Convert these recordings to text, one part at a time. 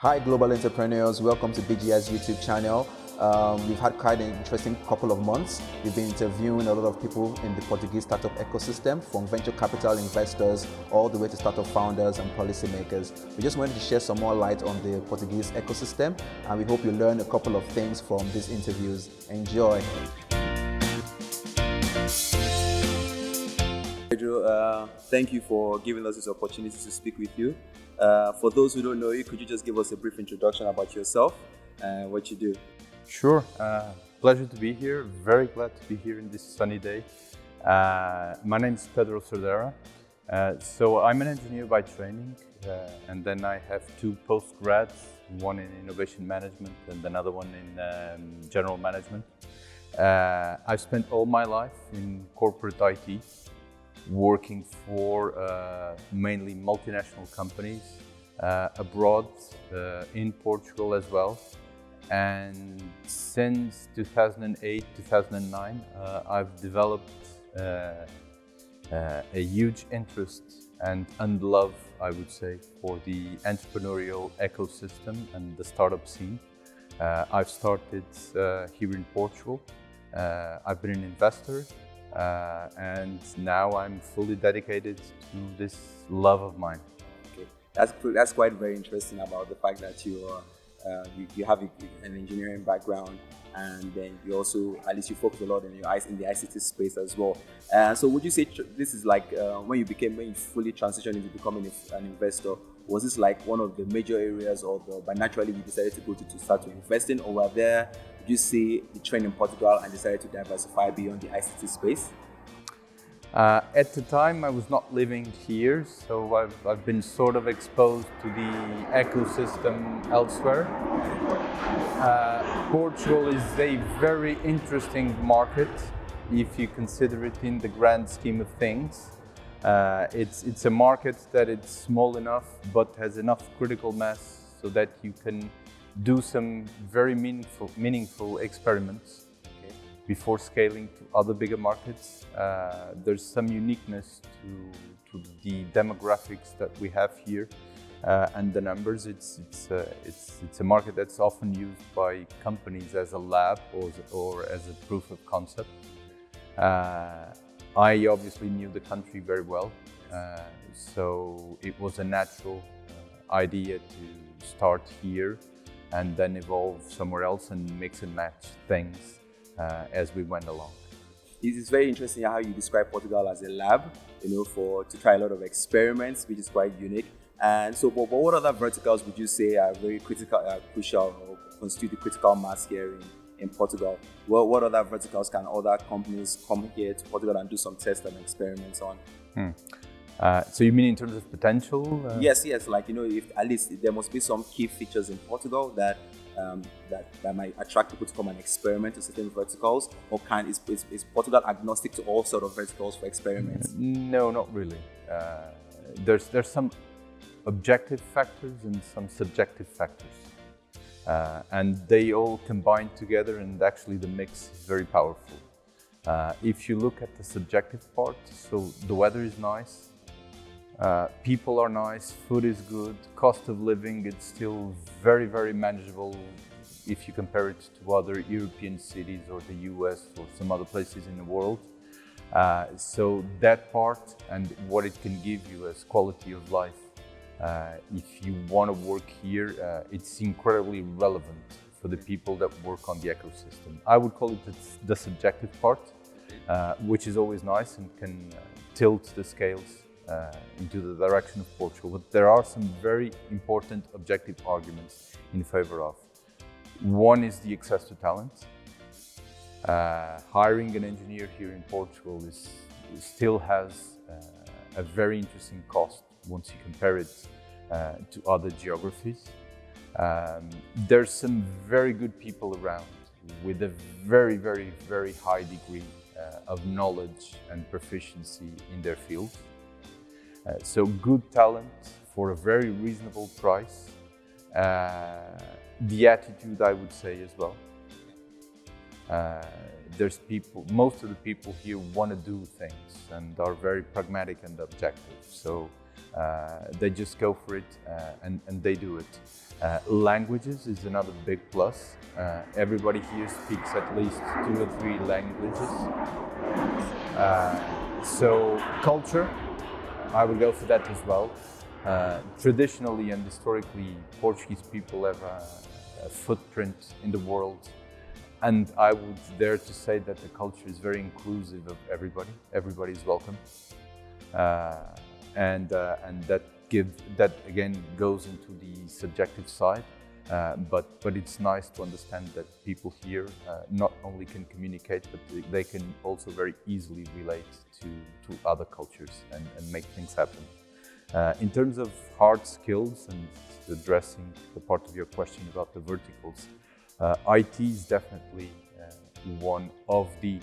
Hi, global entrepreneurs. Welcome to BGS YouTube channel. We've had quite an interesting couple of months. We've been interviewing a lot of people in the Portuguese startup ecosystem, from venture capital investors all the way to startup founders and policymakers. We just wanted to share some more light on the Portuguese ecosystem, and we hope you learn a couple of things from these interviews. Enjoy. Pedro, thank you for giving us this opportunity to speak with you. For those who don't know you, could you just give us a brief introduction about yourself and what you do? Sure. Pleasure to be here. Very glad to be here in this sunny day. My name is Pedro Cerdeira. So I'm an engineer by training, and then I have two postgrads, one in innovation management and another one in general management. I've spent all my life in corporate IT, working for mainly multinational companies abroad, in Portugal as well. And since 2008, 2009, I've developed a huge interest and love, I would say, for the entrepreneurial ecosystem and the startup scene. I've started here in Portugal. I've been an investor. And now I'm fully dedicated to this love of mine. Okay, that's quite very interesting about the fact that you have an engineering background, and then you also, at least you focus a lot in the ICT space as well. So would you say this is like when you fully transitioned into becoming an investor? Was this like one of the major areas, but naturally you decided to start to invest in, or were there? Did you see the trend in Portugal and decided to diversify beyond the ICT space? At the time, I was not living here, so I've been sort of exposed to the ecosystem elsewhere. Portugal is a very interesting market if you consider it in the grand scheme of things. It's a market that it's small enough but has enough critical mass so that you can do some very meaningful experiments before scaling to other bigger markets. There's some uniqueness to the demographics that we have here and the numbers. It's a market that's often used by companies as a lab or as a proof of concept. I obviously knew the country very well, so it was a natural idea to start here and then evolve somewhere else and mix and match things as we went along. It's very interesting how you describe Portugal as a lab, to try a lot of experiments, which is quite unique. And so, but what other verticals would you say are very crucial, or constitute the critical mass here in Portugal? What other verticals can other companies come here to Portugal and do some tests and experiments on? So you mean in terms of potential? Yes. Like, if at least there must be some key features in Portugal that might attract people to come and experiment to certain verticals, or is Portugal agnostic to all sort of verticals for experiments? No, not really. There's some objective factors and some subjective factors, and they all combine together, and actually the mix is very powerful. If you look at the subjective part, so the weather is nice, people are nice, food is good, cost of living it's still very, very manageable if you compare it to other European cities or the US or some other places in the world. So that part and what it can give you as quality of life, if you want to work here, it's incredibly relevant for the people that work on the ecosystem. I would call it the subjective part, which is always nice and can tilt the scales into the direction of Portugal. But there are some very important objective arguments in favor of. One is the access to talent. Hiring an engineer here in Portugal still has a very interesting cost once you compare it to other geographies. There's some very good people around with a very, very, very high degree of knowledge and proficiency in their field. So good talent for a very reasonable price. The attitude, I would say, as well. Most of the people here want to do things and are very pragmatic and objective. So They just go for it and they do it. Languages is another big plus. Everybody here speaks at least 2 or 3 languages. So culture, I would go for that as well. Traditionally and historically, Portuguese people have a footprint in the world, and I would dare to say that the culture is very inclusive of everybody. Everybody is welcome, and that again goes into the subjective side. But it's nice to understand that people here not only can communicate, but they can also very easily relate to other cultures and make things happen. In terms of hard skills and addressing the part of your question about the verticals, IT is definitely one of the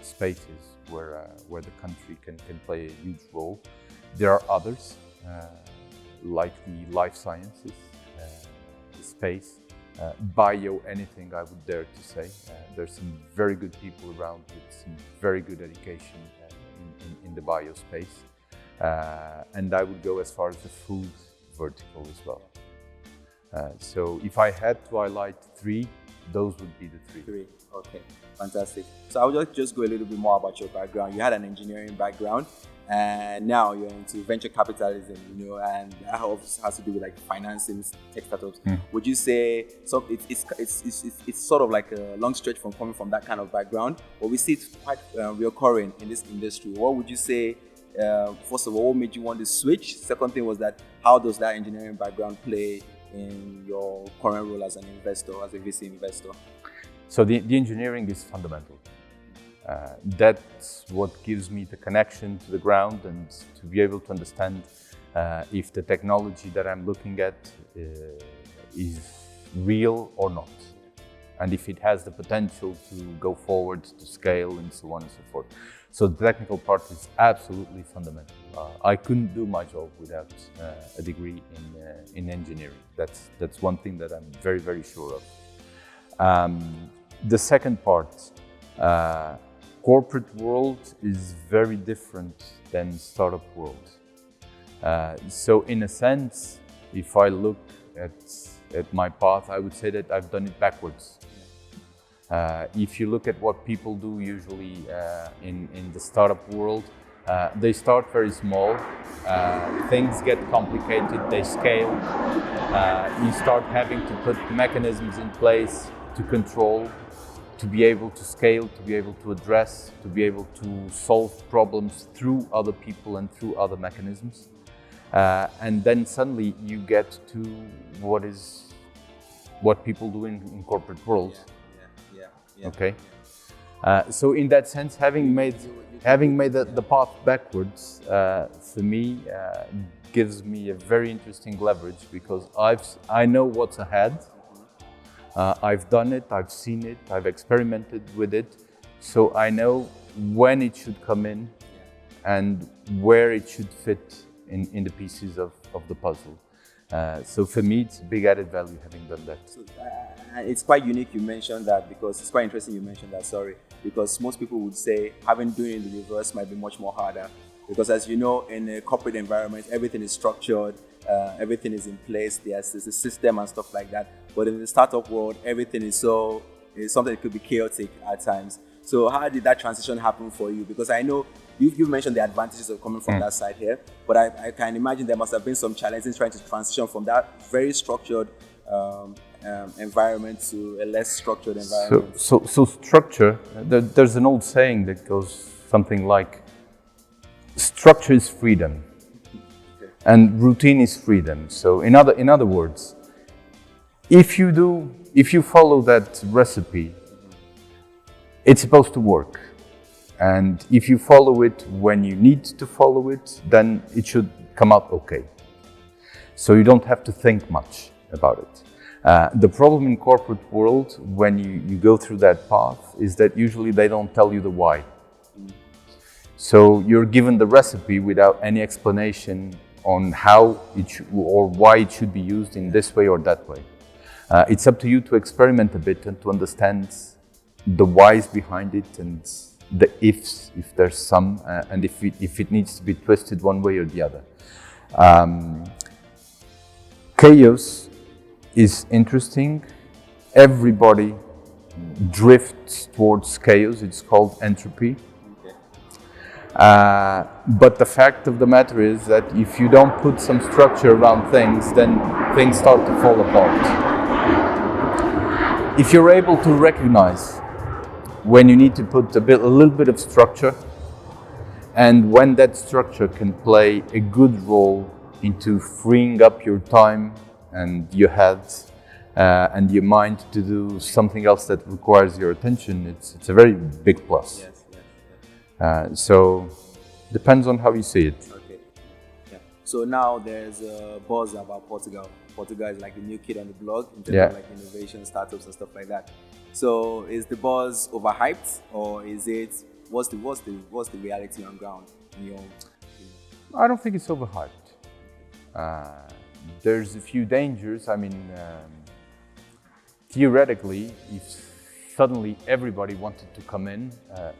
spaces where the country can play a huge role. There are others, like the life sciences, space, bio, anything I would dare to say. There's some very good people around with some very good education in the bio space. And I would go as far as the food vertical as well. So if I had to highlight 3, those would be the 3. 3, okay, fantastic. So I would just go a little bit more about your background. You had an engineering background, and now you're into venture capitalism, and that has to do with like financing tech startups. Would you say so? It's sort of like a long stretch from coming from that kind of background, but we see it quite recurring in this industry. What would you say? First of all, what made you want to switch? Second thing was that how does that engineering background play in your current role as an investor, as a VC investor? So the engineering is fundamental. That's what gives me the connection to the ground and to be able to understand if the technology that I'm looking at is real or not, and if it has the potential to go forward, to scale, and so on and so forth. So the technical part is absolutely fundamental. I couldn't do my job without a degree in engineering. That's one thing that I'm very, very sure of. The second part, corporate world is very different than startup world. So in a sense, if I look at my path, I would say that I've done it backwards. If you look at what people do usually in the startup world, they start very small, things get complicated, they scale, you start having to put mechanisms in place to control, to be able to scale, to be able to address, to be able to solve problems through other people and through other mechanisms. And then suddenly you get to what people do in corporate world. Yeah. Okay. So in that sense, having made the path backwards, for me, gives me a very interesting leverage, because I know what's ahead. I've done it, I've seen it, I've experimented with it, so I know when it should come in and where it should fit in the pieces of the puzzle. So for me, it's a big added value having done that. So, it's quite unique you mentioned that, because it's quite interesting you mentioned that, because most people would say having doing it in the reverse might be much more harder, because as you know, in a corporate environment, everything is structured, everything is in place, there's a system and stuff like that. But in the startup world, everything is something that could be chaotic at times. So how did that transition happen for you? Because I know you mentioned the advantages of coming from that side here, but I can imagine there must have been some challenges trying to transition from that very structured environment to a less structured environment. So structure, there's an old saying that goes something like, structure is freedom, and routine is freedom. So in other words, if you follow that recipe, it's supposed to work. And if you follow it when you need to follow it, then it should come out okay. So you don't have to think much about it. The problem in corporate world, when you go through that path, is that usually they don't tell you the why. So you're given the recipe without any explanation on how it or why it should be used in this way or that way. It's up to you to experiment a bit and to understand the whys behind it, and the ifs, if there's some, and if it needs to be twisted one way or the other. Chaos is interesting. Everybody drifts towards chaos. It's called entropy. But the fact of the matter is that if you don't put some structure around things, then things start to fall apart. If you're able to recognize when you need to put a little bit of structure, and when that structure can play a good role into freeing up your time and your head and your mind to do something else that requires your attention, it's a very big plus. Yes. So depends on how you see it. Okay. Yeah. So now there's a buzz about Portugal. Portugal is like the new kid on the block in terms of like innovation, startups and stuff like that. So is the buzz overhyped, or is it what's the reality on ground in your opinion? I don't think it's overhyped. There's a few dangers. I mean, theoretically, if suddenly everybody wanted to come in,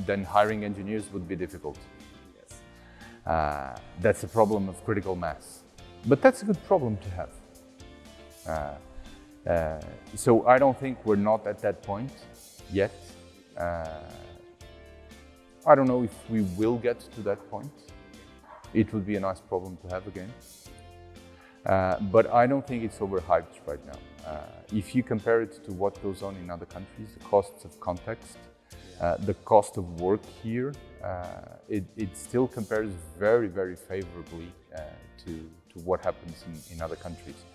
then hiring engineers would be difficult. Yes. That's a problem of critical mass. But that's a good problem to have. So I don't think we're not at that point yet. I don't know if we will get to that point. It would be a nice problem to have again. But I don't think it's overhyped right now. If you compare it to what goes on in other countries, the costs of context, the cost of work here, it still compares very, very favorably to what happens in other countries.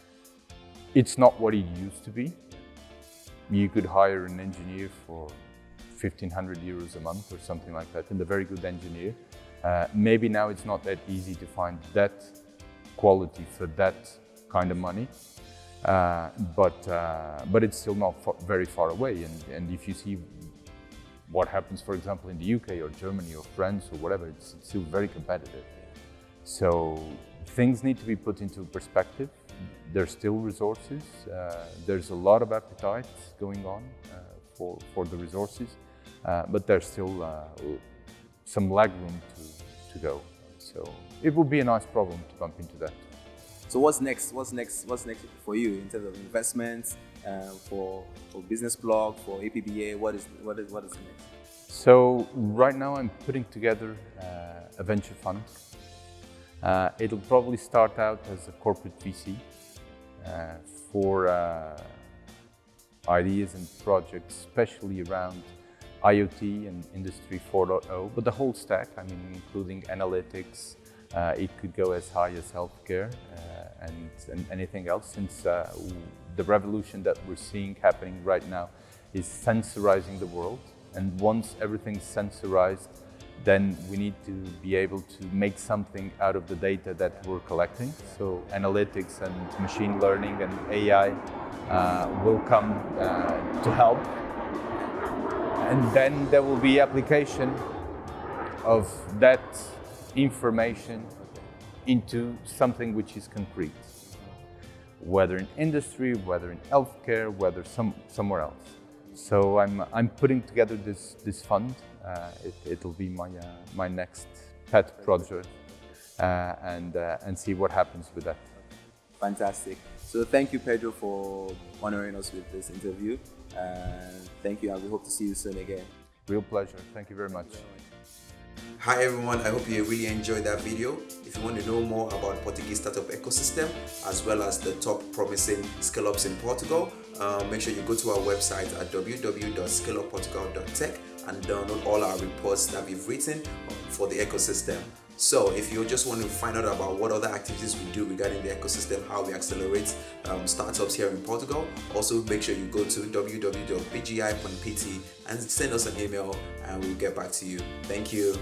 It's not what it used to be. You could hire an engineer for 1,500 euros a month or something like that, and a very good engineer. Maybe now it's not that easy to find that quality for that kind of money, but it's still not very far away. And if you see what happens, for example, in the UK or Germany or France or whatever, it's still very competitive. So things need to be put into perspective. There's still resources. There's a lot of appetite going on for the resources, but there's still some lag room to go. So it would be a nice problem to bump into that. So what's next? What's next for you in terms of investments, for Business Blog, for APBA? What is next? So right now I'm putting together a venture fund. It'll probably start out as a corporate VC for ideas and projects, especially around IoT and Industry 4.0, but the whole stack, I mean, including analytics. It could go as high as healthcare and anything else, since the revolution that we're seeing happening right now is sensorizing the world. And once everything's sensorized, then we need to be able to make something out of the data that we're collecting. So analytics and machine learning and AI will come to help. And then there will be application of that information into something which is concrete, whether in industry, whether in healthcare, whether somewhere else. So I'm putting together this fund. It'll be my next pet project, and see what happens with that. Fantastic. So thank you, Pedro, for honoring us with this interview. Thank you, and we hope to see you soon again. Real pleasure. Thank you very much. Hi everyone, I hope you really enjoyed that video. If you want to know more about Portuguese startup ecosystem as well as the top promising scale-ups in Portugal, make sure you go to our website at www.scaleupportugal.tech and download all our reports that we've written for the ecosystem. So if you just want to find out about what other activities we do regarding the ecosystem, how we accelerate startups here in Portugal, also make sure you go to www.bgi.pt and send us an email and we'll get back to you. Thank you.